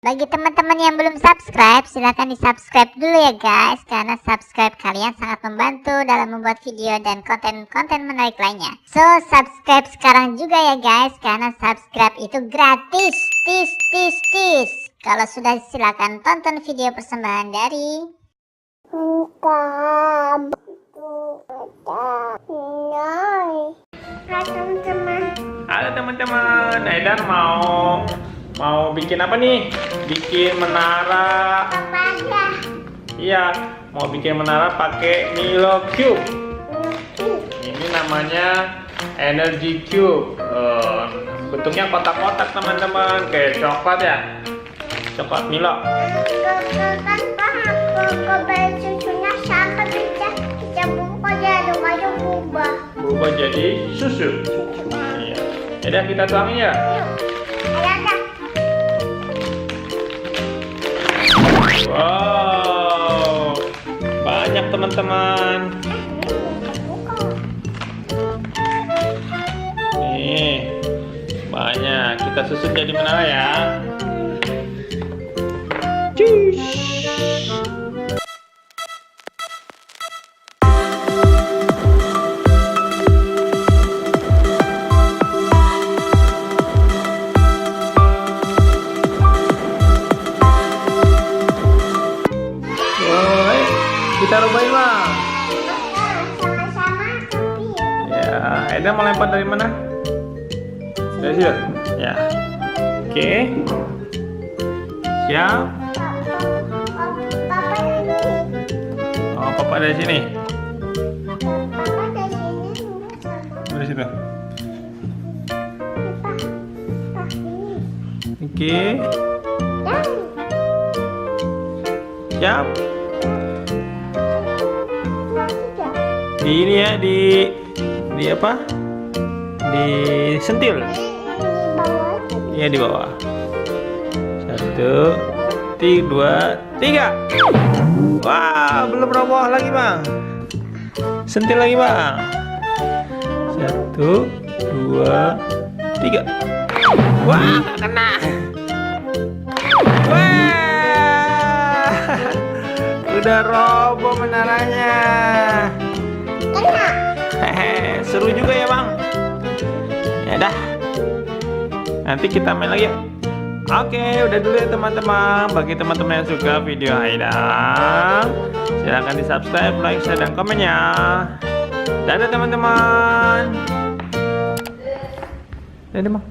Bagi teman-teman yang belum subscribe, silahkan di subscribe dulu ya guys, karena subscribe kalian sangat membantu dalam membuat video dan konten-konten menarik lainnya. So subscribe sekarang juga ya guys, karena subscribe itu gratis. Tis. Kalau sudah, silahkan tonton video persembahan dari Halo teman-teman, Aidan mau bikin apa nih? Bikin menara. Iya, mau bikin menara pakai Milo Cube. Ini namanya Energy Cube. Bentuknya kotak-kotak teman-teman, kayak coklat ya. Coklat Milo. Berubah jadi susu. Iya. Yaudah kita tuangin ya. Wow, banyak teman-teman. Nih, banyak. Kita susun jadi menara ya. Cus. Kita rubahin Bang. Ya, Eda mau lempar dari mana? Dari situ? Ya. Oke. Siap. Oh, papa dari sini. Dari situ. Oke. Siap. Di ini ya, di apa? Di sentil. Iya, di bawah. 1, 2, 3. Wah, belum roboh lagi Bang. Sentil lagi Bang. 1, 2, 3. Wah, nggak kena. Wah, udah roboh menaranya. Hehe, seru juga ya Bang. Ya dah, nanti kita main lagi ya. Oke, udah dulu ya teman-teman. Bagi teman-teman yang suka video Aidan, silahkan di subscribe, like, share, dan komen ya. Dadah teman-teman. Dadah Bang.